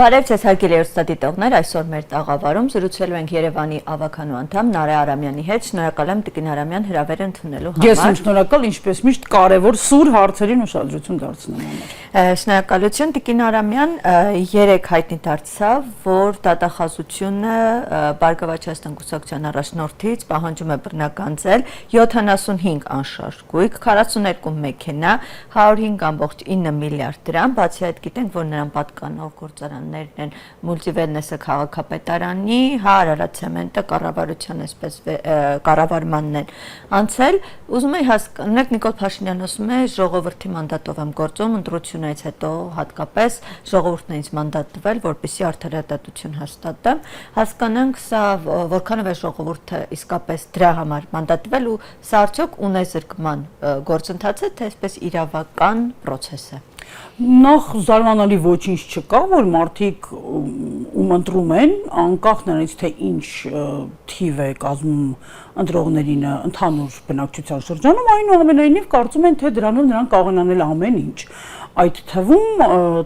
Բարև ձեզ հարգելի հեռուստադիտողներ, այսօր մեր տաղավարում զրուցելու ենք Երևանի ավականու անդամ Նարէ Արամյանի հետ։ Շնորհակալ եմ Տիկին Արամյան հրավերը ընդունելու համար։ Ես եմ շնորհակալ, ինչպես միշտ կարևոր սուր հարցերին ուշադրություն դարձնելու համար։ Շնորհակալություն Տիկին Արամյան, երեք հայտնի դարձավ, որ դատախազությունը Բարգավաճ Հայաստան կուսակցության առաջնորդից պահանջում է բռնականցել 75 անշարժ գույք, 42 մեքենա, 105.9 միլիարդ դրամ, բացի այդ գիտենք, որ նրան պատկանող գործարաններն են Մուլտիվելնեսը քաղաքապետարանի, Արարատ ցեմենտը կառավարության այսպես կառավարմանն են անցել։ Ուզում եմ հասկանալ, Նիկոլ Փաշինյանն ասում է ժողովրդի մանդատով եմ գործում, ընտրությունից հետո հատկապես ժողովուրդն է ինձ մանդատ տվել, որպեսզի արդարադատություն հաստատեմ։ Հասկանանք սա որքանով է ժողովուրդը իսկապես դրա համար մանդատ տվել ու սա արդյոք ունեզրկման գործընթաց է, թե այսպես իրավական process է։ Նախ զարմանալի ոչինչ չկա, որ մարդիկ ում ընտրում են, անկախ նրանից թե ինչ թիվ է կազմում ընտրողներին ընդհանուր բնակչության շրջանում, այնուամենայնիվ կարծում են, թե դրանով նրանք կարող են անել ամեն ինչ։ Այդ թվում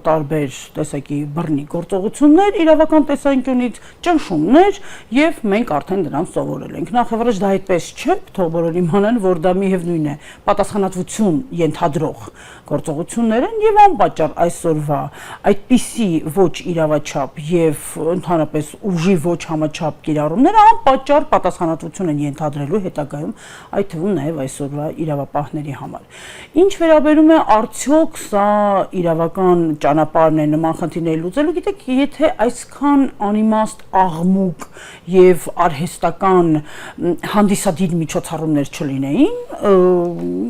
տարբեր տեսակի բռնի գործողություններ, իրավական տեսանկյունից ճնշումներ եւ մենք արդեն դրանց սովորել ենք։ Նախ եւ առաջ դա այդպես չէ, թող բոլորը իմանան, որ դա միևնույն է, պատասխանատվություն ենթադրող գործողություններ են եւ անպատճառ այսօրվա այդպիսի ոչ իրավաչափ եւ ընդհանրապես ուժի ոչ համաչափ կիրառումները անպատճառ պատասխանատվություն են ենթադրելու հետագայում, այդ թվում նաեւ այսօրվա իրավապահների համար։ Ինչ վերաբերում է արդյոք սա իրավական ճանապարհն է նման խնդիրների լուծելու, գիտեք, եթե այսքան անիմաստ աղմուկ եւ արհեստական հանդիսադիր միջոցառումներ չլինեին,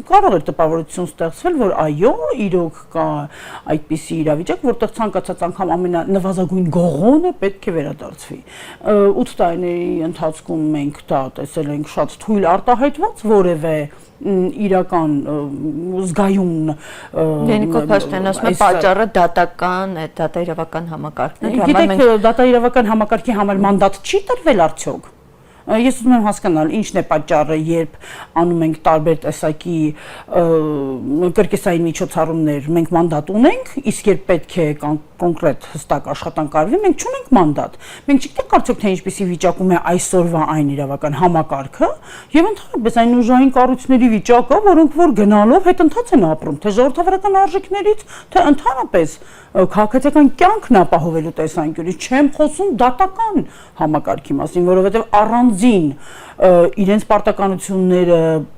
կարող էր տպավորություն ստեղծվել, որ այո, իրոք կա այդպիսի իրավիճակ, որտեղ ցանկացած անգամ ամենանվազագույն գողոնը պետք է վերադարձվի։ 8 տարիների ընթացքում մենք դա տեսել ենք շատ թույլ արտահայտված, որևէ իրական զգայուն Նիկոլ Փաշինյանն ասում է պատճառը դատական է, դատաիրավական համակարգն է։ Գիտեք, դատաիրավական համակարգի համար մանդատ չի տրվել արդյոք։ Ես ուզում եմ հասկանալ ինչն է պատճառը, երբ անում ենք տարբեր տեսակի կրկեսային միջոցառումներ, մենք մանդատ ունենք, իսկ երբ պետք է կոնկրետ հստակ աշխատանք արվի, մենք չունենք մանդատ։ Մենք չգիտենք արդյոք թե ինչպիսի վիճակում է այսօրվա այն իրավական համակարգը եւ ընդհանրապես այն ուժային կառույցների վիճակը, որոնք որ գնալով հետընթաց են ապրում, թե ժողովրդավարական արժեքներից, թե ընդհանրապես քաղաքացիական կյանքն ապահովելու տեսանկյունից, չեմ խոսում դատական համակարգի մասին, որովհետեւ առանձին իրենց պարտականությունները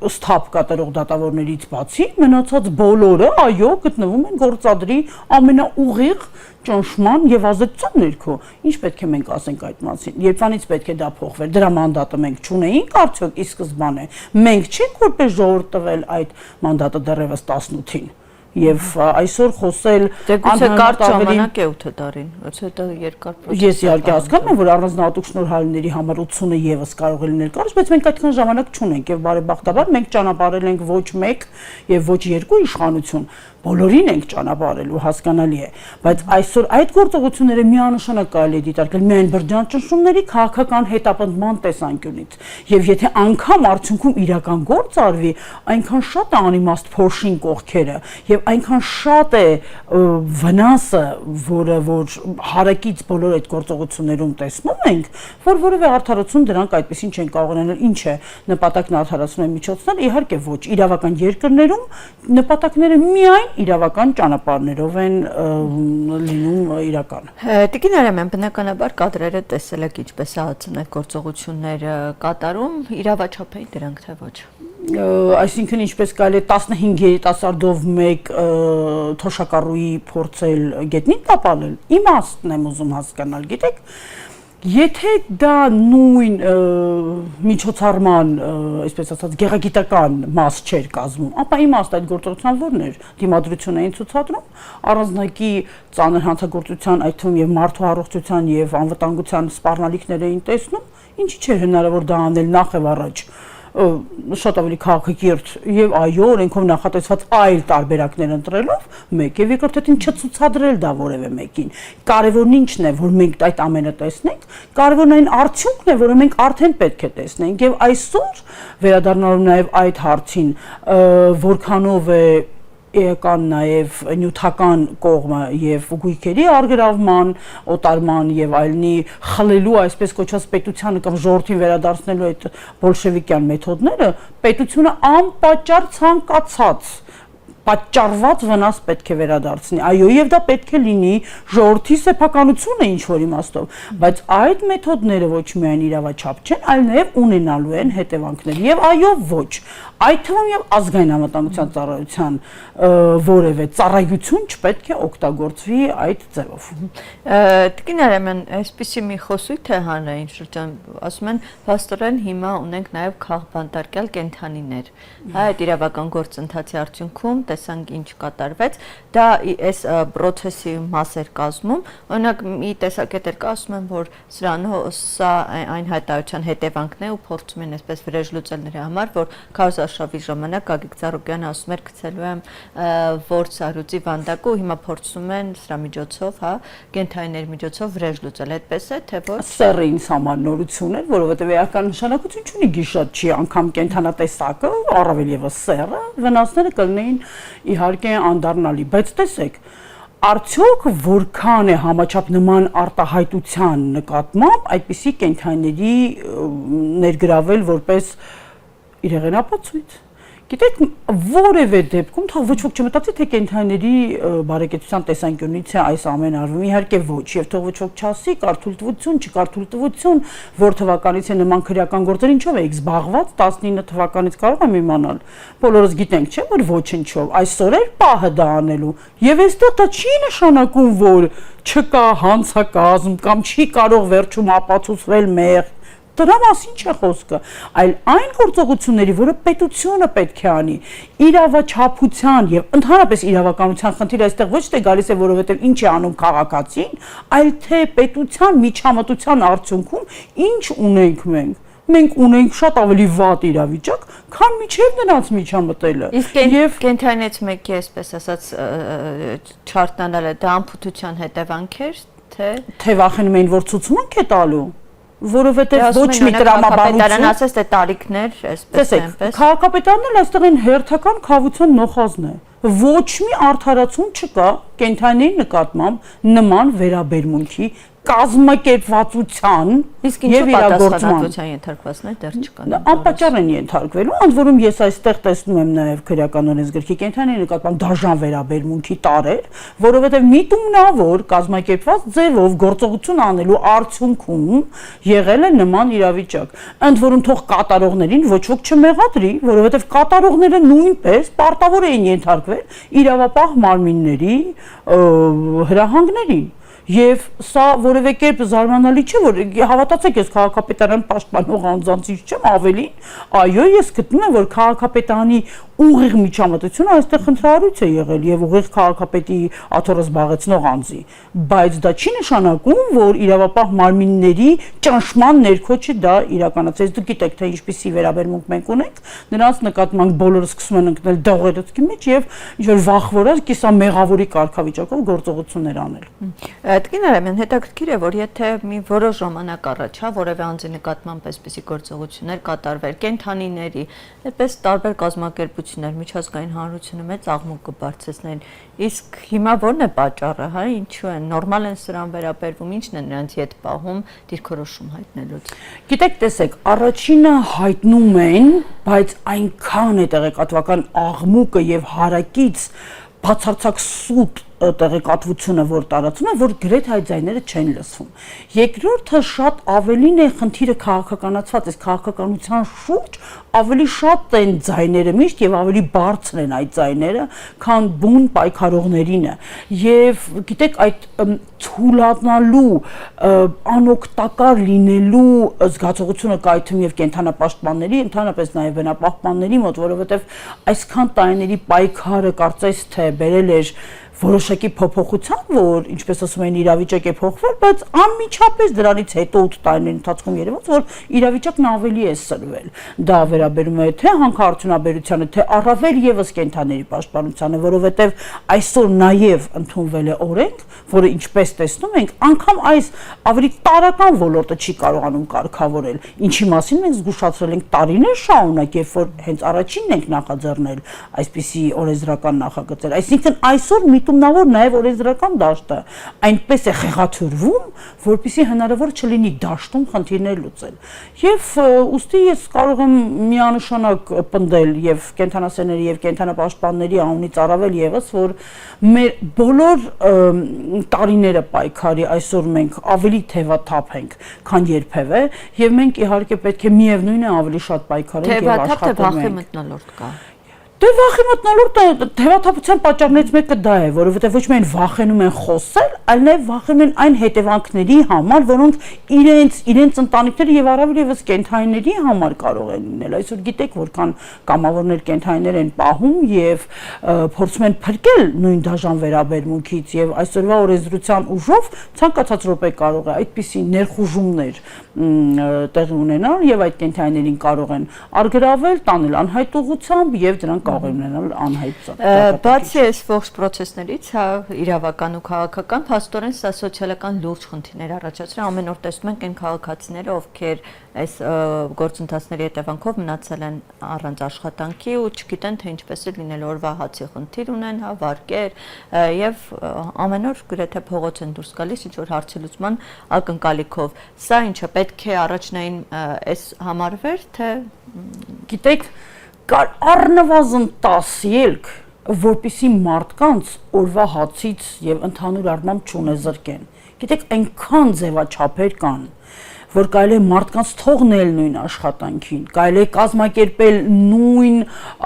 սթափ կատարող դատավորներից բացի մնացած բոլորը այո գտնվում են գործադրի ամենաուղիղ ճնշման եւ ազդեցության ներքո։ Ինչ պետք է մենք ասենք այդ մասին։ Երբանից պետք է դա փոխվեր։ Դրա մանդատը մենք չունեինք արդյոք ի սկզբանե։ Մենք չենք որպես ժողովուրդ տվել այդ մանդատը դեռևս 18-ին։ Եվ այսօր խոսել գուցե կարճ ժամանակ է 8 տարին, ոչ դա երկար process։ Ես իհարկե հասկանում եմ, որ առանձնահատուկ շնորհալիների համար 80-ը եւս կարող է լինել կարճ, բայց մենք այդքան ժամանակ չունենք եւ բարեբախտաբար մենք ճանապարհել ենք ոչ մեկ եւ ոչ երկու իշխանություն, բոլորին ենք ճանապարհել ու հասկանալի է, բայց այսօր այդ գործողությունները միանշանակ կարելի է դիտարկել միայն բրջան ճնշումների քաղաքական հետապնդման տեսանկյունից եւ եթե անգամ արդյունքում իրական գործ արվի, այնքան շատ է անիմաստ փոշին կողքերը եւ այնքան շատ է վնասը, որը որ հարակից բոլոր այդ գործողություններում տեսնում ենք, որ որևէ արդարացում դրանք այդպեսին չեն կարող անել, ինչ է նպատակն արդարացնելու միջոցներ, իհարկե ոչ, իրավական երկրներում նպատակները միայն իրավական ճանապարհներով են լինում իրական։ Տիկին Արամյան, բնականաբար կադրերը տեսել եք ինչպես է ԱԱՑ-ն այդ գործողությունները կատարում, իրավաչափ էին դրանք թե ոչ։ Այսինքն ինչպես կարելի է 15 երիտասարդով մեկ թոշակառուի փորձել գետնին տապալել, իմաստն եմ ուզում հասկանալ, գիտեք, եթե դա նույն միջոցառման, այսպես ասած, գեղագիտական մաս չէր կազմում, ապա իմաստ այդ գործողության որն էր, դիմադրություն էին ցուցադրում, առանձնակի ծանր հանցագործության, այդ թվում եւ մարդու առողջության եւ անվտանգության սպառնալիքներ էին տեսնում, ինչի՞ չէր հնարավոր դա անել նախ եւ առաջ շատ ավելի քաղաքակիրթ եւ այո օրենքով նախատեսված այլ տարբերակներ ընտրելով մեկ եւ երկրորդին չցուցադրել դա որևէ մեկին կարևորն ինչն է որ մենք այդ ամենը տեսնենք կարևորն այն արդյունքն է որը մենք արդեն պետք է տեսնենք եւ այսօր վերադառնալով նաեւ այդ հարցին որքանով է էական նաև նյութական կողմը եւ գույքերի արգրավման, օտարման եւ այլնի խլելու այսպես կոչված պետությանը կամ ժողովրդին վերադարձնելու այդ բոլշևիկյան մեթոդները պետությունը անպատճառ ցանկացած պատճառված վնաս պետք է վերադարձնի։ Այո, եւ դա պետք է լինի ժողովրդի սեփականությունը ինչ որ իմաստով, բայց այդ մեթոդները ոչ միայն իրավաչափ չեն, այլ նաեւ ունենալու են հետևանքներ։ Եվ այո, ոչ։ Այդ թվում եւ ազգային անվտանգության ծառայության որևէ ծառայություն չպետք է օգտագործվի այդ ձևով։ Տիկին Արամյան, այսպիսի մի խոսույթ է հանրային շրջան, ասում են, փաստորեն հիմա ունենք նաեւ քաղբանտարկյալ կենդանիներ։ Այդ իրավական գործընթացի արդյունքում տեսանք ինչ կատարվեց, դա այս process-ի մաս էր կազմում, օրինակ մի տեսակետ էր ասում են, որ սա այն հայտարարության հետևանքն է ու փորձում են այսպես վրեժ լուծել նրա համար, որ քարոզարշավի ժամանակ Գագիկ Ծառուկյանը ասում էր գցելու եմ որ սարուծի վանդակը ու հիմա փորձում են սրա միջոցով, հա, կենթանիների միջոցով վրեժ լուծել, այդպես է, թե ոչ։ Սերը ինձ համար նորություն էր, որովհետև էական նշանակություն չունի գիշատ չի անգամ կենթանատեսակը, առավել եւս սերը, վնասները կլինեին իհարկե անդառնալի, բայց տեսեք, արդյոք որքան է համաչափ նման արտահայտության նկատմամբ այդպիսի կենթանիների ներգրավել որպես իրեղենապացույց։ Գիտեք, որևէ դեպքում թող ոչ ոք չմտածի, թե կենթանիների բարեկեցության տեսանկյունից է այս ամեն արվում, իհարկե ոչ, եւ թող ոչ ոք չասի, կար թույլտվություն, չկար թույլտվություն, որ թվականից է նման քրեական գործեր, ինչով եք զբաղված, 19 թվականից կարող եմ իմանալ։ Բոլորս գիտենք, չէ՞, որ ոչինչով, այսօր էր պահը դա անելու, եւ այստեղ դա չի նշանակում, որ չկա հանցակազմ կամ չի կարող վերջում ապացուցվել մեղ։ Դրա մասին չէ խոսքը, այլ այն գործողությունների, որը պետությունը պետք է անի, իրավաչափության եւ ընդհանրապես իրավականության խնդիրը այստեղ ոչ թե գալիս է, որովհետեւ ինչ է անում քաղաքացին, այլ թե պետության միջամտության արդյունքում ինչ ունենք մենք։ Մենք ունենք շատ ավելի վատ իրավիճակ, քան միջև նրանց միջամտելը։ Եվ կենթանիից մեկի, այսպես ասած, չարտնալը դա անփութության հետևանք էր, թե վախենում էին, որ ցուցումանք է տալու։ Որովհետև ոչ մի տրամաբանություն, ասես թե տարիքներ, այսպես այնպես։ Քաղաքապետարանն էլ այստեղ այն հերթական խավության նոխազն է։ Ոչ մի արդարացում չկա կենթանիների նկատմամբ նման վերաբերմունքի կազմակերպվածության եւ իրագործման ենթարկվածներ դեռ չկան։ Անպատճառ են ենթարկվելու, ընդ որում ես այստեղ տեսնում եմ նաեւ քրեական օրենսգրքի կենթանիների նկատմամբ դաժան վերաբերմունքի տարեր, որովհետեւ միտումնավոր կազմակերպված ձևով գործողություն անելու արդյունքում եղել է նման իրավիճակ։ Ընդ որում թող կատարողներին ոչ ոք չմեղադրի, որովհետեւ կատարողները նույնպես պարտավոր էին ենթարկվել իրավապահ մարմինների հրահանգներին։ Եվ սա որևէ կերպ զարմանալի չէ, որ հավատացեք, ես քաղաքապետարան պաշտպանող անձանցից չեմ, ավելին, այո, ես գտնում եմ, որ քաղաքապետարանի ուղիղ միջամտությունը այստեղ խնդրահարույց է եղել եւ ուղիղ քաղաքապետի աթոռը զբաղեցնող անձի, բայց դա չի նշանակում, որ իրավապահ մարմինների ճնշման ներքո չի դա իրականացել։ Դուք գիտեք, թե ինչպիսի վերաբերմունք մենք ունենք, նրանց նկատմամբ բոլորը սկսում են ընկնել դողերոցքի մեջ եւ ինչ որ վախվորած կիսամեղավորի կարգավիճակով գործողություններ անել։ Տիկին Արամյան, հետաքրքիր է, որ եթե մի որոշ ժամանակ առաջ, հա, որևէ անձի նկատմամբ այսպիսի գործողություններ կատարվեր կենթանիների, այդպես տարբեր կազմակերպություններ, միջազգային հանրությունը մեծ աղմուկ կբարձրացնեն, իսկ հիմա ո՞րն է պատճառը, հա, ինչու են նորմալ են սրան վերաբերվում, ինչն է նրանց հետ պահում դիրքորոշում հայտնելուց։ Գիտեք, տեսեք, առաջինը հայտնում են, բայց այնքան է տեղեկատվական աղմուկը եւ հարակից բացարձակ սուտ տեղեկատվությունը, որ տարածում է, որ գրեթե այդ ձայները չեն լսվում։ Երկրորդը շատ ավելին է խնդիրը քաղաքականացված, այս քաղաքականության շուրջ ավելի շատ են ձայները միշտ եւ ավելի բարձր են այդ ձայները, քան բուն պայքարողներինը։ Եվ գիտեք, այդ թուլանալու, անօգտակար լինելու զգացողությունը կա այդ թվում եւ կենթանապաշտպանների, ընդհանրապես նաեւ բնապահպանների մոտ, որովհետեւ այսքան տարիների պայքարը կարծես թե բերել էր որոշակի փոփոխության, որ ինչպես ասում են իրավիճակ է փոխվել, բայց անմիջապես դրանից հետո 8 տարիների ընթացքում երևաց, որ իրավիճակն ավելի է սրվել։ Դա վերաբերում է թե հանքարդյունաբերությանը, թե առավել եւս կենդանիների պաշտպանությանը, որովհետեւ այսօր նաեւ ընդունվել է օրենք, որը ինչպես տեսնում ենք, անգամ այս ավելի տարրական ոլորտը չի կարողանում կարգավորել, ինչի մասին մենք զգուշացրել ենք տարիներ շարունակ, երբ որ հենց առաջինն ենք նախաձեռնել այսպիսի օրենսդրական նախագծեր։ Այսինքն այսօր միտումնավոր նաև օրենսդրական դաշտը այնպես է խեղաթյուրվում, որպեսզի հնարավոր չլինի դաշտում խնդիրներ լուծել։ Եվ ուստի ես կարող եմ միանշանակ պնդել եւ կենդանասերների եւ կենդանապաշտպանների անունից առավել եւս, որ մեր բոլոր տարիները պայքարի այսօր մենք ավելի թևաթափ ենք, քան երբևէ, եւ մենք իհարկե պետք է միևնույն է ավելի շատ պայքարենք եւ աշխատենք։ Վախի մթնոլորտ կա։ Դե վախի մթնոլորտը թևաթափության պատճառներից մեկը դա է, որովհետև ոչ միայն վախենում են խոսել, այլ նաև վախենում են այն հետևանքների համար, որոնք իրենց ընտանիքների եւ առավել եւս կենդանիների համար կարող են լինել։ Այսօր գիտեք, որքան կամավորներ կենդանիներ են պահում եւ փորձում են փրկել նույն դաժան վերաբերմունքից եւ այսօրվա օրենսդրության ուժով ցանկացած րոպե կարող է այդպիսի ներխուժումներ տեղի ունենալ եւ այդ կենդանիներին կարող են արգրավել, տանել անհայտ ուղղությամբ եւ դրանք կարող են ունենալ անհայտ։ Բացի այս ողջ process-ներից, հա, իրավական ու քաղաքական, փաստորեն սա սոցիալական լուրջ խնդիրներ առաջացրել։ Ամեն օր տեսնում ենք այն քաղաքացիները, ովքեր այս գործընթացների հետևանքով մնացել են առանց աշխատանքի ու չգիտեն թե ինչպես է լինել օրվա հացի խնդիր ունեն, հա, վարկեր եւ ամեն օր գրեթե փողոց են դուրս գալիս ինչ որ հարցի լուծման ակնկալիքով։ Սա ինչը պետք է առաջնային այս համարվեր, թե գիտեք, կար առնվազն 10 ելք, որպիսի մարդկանց օրվա հացից եւ ընդհանուր առմամբ չունեզրկեն։ Գիտեք, այնքան ձևաչափեր կան, որ կարելի է մարդկանց թողնել նույն աշխատանքին, կարելի է կազմակերպել նույն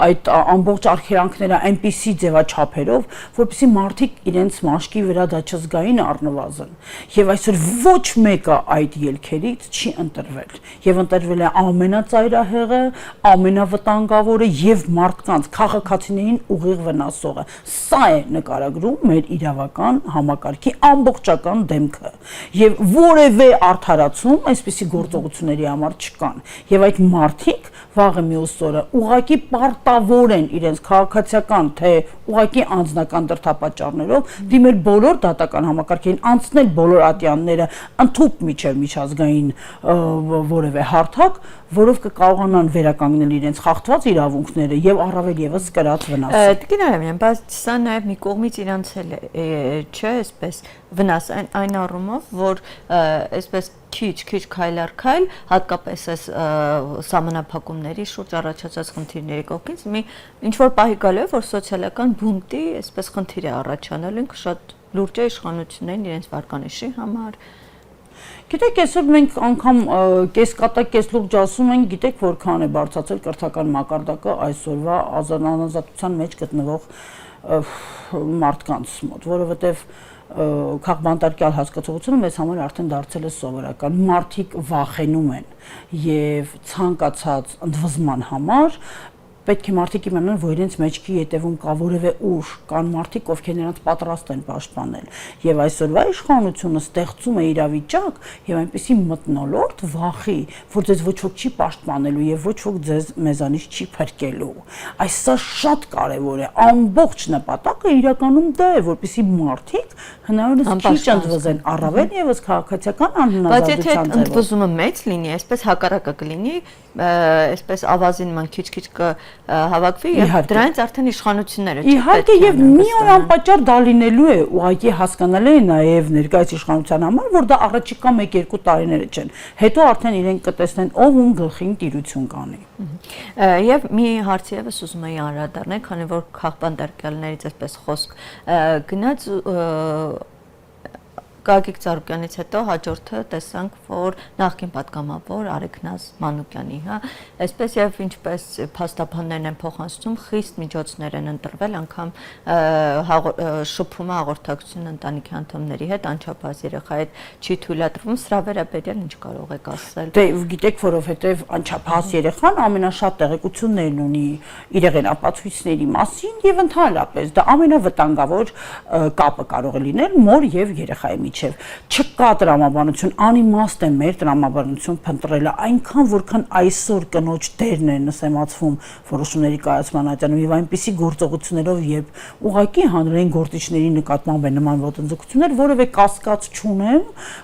այդ ամբողջ արխիրանքները այնպիսի ձևաչափերով, որպեսզի մարդիկ իրենց մաշկի վրա դա չզգային առնվազն։ Եվ այսօր ոչ մեկը այդ ելքերից չի ընտրվել։ Եվ ընտրվել է ամենածայրահեղը, ամենավտանգավորը եւ մարդկանց քաղաքացիներին ուղիղ վնասողը։ Սա է նկարագրում մեր իրավական համակարգի ամբողջական դեմքը։ Եվ որևէ արդարացում այսպիսի գործողությունների համար չկան եւ այդ մարդիկ վաղը մյուս օրը ուղակի պարտավոր են իրենց քաղաքացիական թե ուղակի անձնական դրդապատճառներով դիմել բոլոր դատական համակարգերին, անցնել բոլոր ատյանները ընդհուպ միջև միջազգային որևէ հարթակ, որով կկարողանան վերականգնել իրենց խախտված իրավունքները եւ առավել եւս կրած վնասը։ Տիկին Արամյան, բայց սա նաեւ մի կողմից իրանց էլ չէ, այսպես վնաս այն առումով, որ այսպես քիչ քայլ առ քայլ, հատկապես այս սահմանափակումների շուրջ առաջացած խնդիրների կողքից մի ինչ որ պահի գալու է, որ սոցիալական բունտի այսպես խնդիր է առաջանալու, ինքը շատ լուրջ է իշխանություններին իրենց վարկանիշի համար։ Գիտեք, այսօր մենք անգամ կեսկատակ, կեսլուրջ ասում ենք, գիտեք, որքան է բարձրացել կրթական մակարդակը այսօրվա ազատության մեջ գտնվող մարդկանց մոտ, որովհետև քաղբանտարկյալ հասկացողությունը մեզ համար արդեն դարձել է սովորական։ Մարդիկ վախենում են եւ ցանկացած ընդվզման համար պետք է մարդիկ իմանան, որ իրենց մեջքի ետևում կա որևէ ուժ, կան մարդիկ, ովքեր նրանց պատրաստ են պաշտպանել։ Եվ այսօրվա իշխանությունը ստեղծում է իրավիճակ եւ այնպեսի մթնոլորտ վախի, որ ձեզ ոչ ոք չի պաշտպանելու եւ ոչ ոք ձեզ մեզանից չի փրկելու։ Այս սա շատ կարեւոր է։ Ամբողջ նպատակը իրականում դա է, որպեսզի մարդիկ հնարավորինս քիչ ընդվզեն, առավել եւս քաղաքացիական անհնազանդության ձևով։ Բայց եթե ընդվզումը մեծ լինի, այսպես հակառակը կլինի, այսպես ավազին ման քիչ հավաքվի եւ դրանից արդեն իշխանությունները իհարկե եւ մի օր անպատճառ դա լինելու է, ուղղակի հասկանալի է նաեւ ներկայիս իշխանության համար, որ դա առաջիկա 1-2 տարիները չեն։ Հետո արդեն իրենք կտեսնեն ով ում գլխին տիրություն կանի։ Եվ մի հարցի եւս ուզում եի անդրադառնալ, քանի որ քաղբանտարկյալներից այսպես խոսք գնաց Գագիկ Ծառուկյանից հետո հաջորդը տեսանք, որ նախկին պատգամավոր Արեգնազ Մանուկյանի, հա, այսպես եւ ինչպես փաստաբաններն են փոխանցում, խիստ միջոցներ են ընտրվել, անգամ շփումը հաղորդակցություն ընտանիքի անդամների հետ, անչափահաս երեխայի հետ չի թույլատրվում, սրա վերաբերյալ ինչ կարող եք ասել։ Դե գիտեք, որովհետեւ անչափահաս երեխան ամենաշատ տեղեկություններն ունի իր եղենապացույցների մասին եւ ընդհանրապես դա ամենավտանգավոր կապը կարող է լինել մոր եւ երեխայի միջև։ Չկա տրամաբանություն, անիմաստ է մեր տրամաբանություն փնտրելը, այնքան որքան այսօր կնոջ դերն է նսեմացվում որոշումների կայացման այտանում եւ այնպիսի գործողություններով եւ ուղղակի հանրային գործիչների նկատմամբ է նման ոտնձգություններ, որևէ կասկած չունեմ,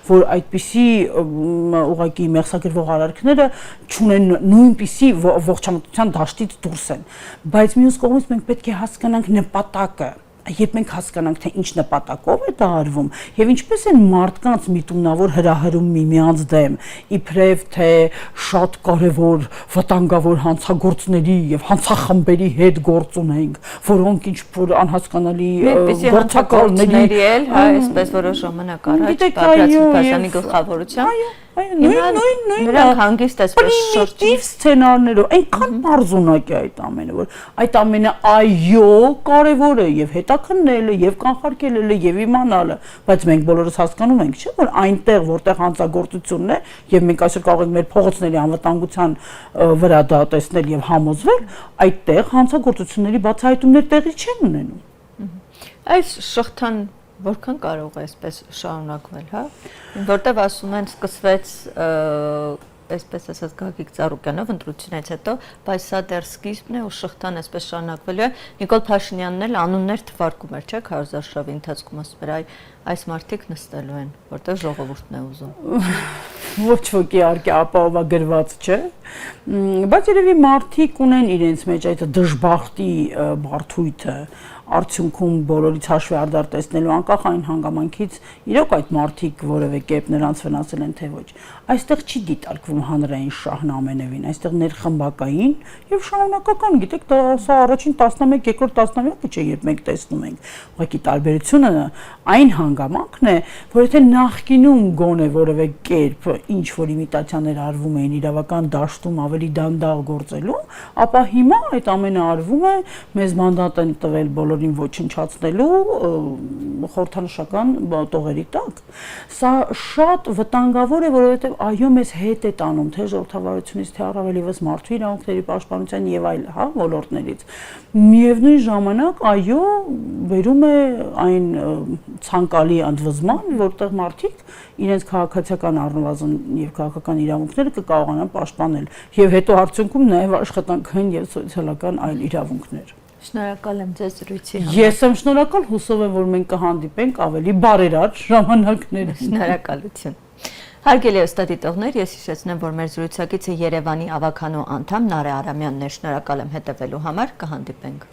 որ այդպիսի ուղղակի մեղսագրվող արարքները չունեն նույնպիսի ողջամտության դաշտից դուրս են, բայց մյուս կողմից մենք պետք է հասկանանք նպատակը։ Երբ մենք հասկանանք, թե ինչ նպատակով է դա արվում եւ ինչպես են մարդկանց միտումնավոր հրահրում միմյանց դեմ, իբրև թե շատ կարեւոր վտանգավոր հանցագործների եւ հանցախմբերի հետ գործ ունենք, որոնք ինչ-որ անհասկանալի գործակալների էլ, հա, այսպես որոշ ժամանակ առաջ Բագրատ Սիրբազյանի գլխավորությամբ նրանք հանգիստ այսպես շրջիվ սցենարներով այնքան բարձունակ է այդ ամենը, որ այդ ամենը այո կարևոր է եւ հետաքննելը եւ կանխարգելելը եւ իմանալը, բայց մենք բոլորս հասկանում ենք, չէ՞, որ այնտեղ որտեղ հանցագործությունն է եւ մենք այսօր կարող ենք մեր փողոցների անվտանգության վրա դա տեսնել եւ համոզվել, այդտեղ հանցագործությունների բացահայտումներ տեղի չեն ունենում։ Այս շղթան որքան կարող է այսպես շարունակվել, հա? Որտեվ ասում են սկսվեց այսպես ասած Գագիկ Ծառուկյանով ընտրությունից հետո, բայց սա դեռ սկիզբն է ու շղթան այսպես շարունակվելու է։ Նիկոլ Փաշինյանն էլ անուններ թվարկում էր, չէ՞, քարոզարշավի ընթացքում ասում էր, այս մարդիկ նստելու են, որտեղ ժողովուրդն է ուզում։ Ոչ ոք իհարկե ապահովագրված չէ, բայց երևի մարդիկ ունեն իրենց մեջ այդ դժբախտի բարդույթը, արդյունքում բոլորից հաշվի արդար տեսնելու անկախ այն հանգամանքից իրոք այդ մարդիկ որևէ կերպ նրանց վնասել են թե ոչ։ Այստեղ չի դիտարկվում հանրային շահն ամենևին, այստեղ ներխմբակային եւ շարունակական, գիտեք, դա սա առաջին 11, երկրորդ 11-ը չէ, երբ մենք տեսնում ենք։ Ուղղակի տարբերությունը այն հանգամանքն է, որ եթե նախկինում գոնե որևէ կերպ ինչ որ իմիտացիաներ արվում էին իրավական դաշտում ավելի դանդաղ գործելու, ապա հիմա այդ ամենը արվում է մեզ մանդատ են տվել բոլորին ոչնչացնելու խորհրդանշական տողերի տակ։ Սա շատ վտանգավոր է, որովհետև այո մեզ հետ է տանում թե ժողովրդավարությունից, թե առավել ևս մարդու իրավունքների պաշտպանության եւ այլ, հա, ոլորտներից։ Միևնույն ժամանակ այո վերում է այն ցանկալի ընդվզման, որտեղ մարդիկ իրենց քաղաքացիական առնվազն եւ քաղաքական իրավունքները կկարողանան պաշտպանել եւ հետո արդյունքում նաեւ աշխատանքային եւ սոցիալական այլ իրավունքներ։ Շնորհակալ եմ ձեզ զրույցի համար։ Ես եմ շնորհակալ, հուսով եմ, որ մենք կհանդիպենք ավելի բարերար ժամանակներում։ Շնորհակալություն։ Հարգելի ըստադիտողներ, ես հիշեցնեմ, որ մեր զրուցակիցը Երևանի ավականու անդամ Նարէ Արամյանն է, շնորհակալ եմ հետևելու համար, կհանդիպենք։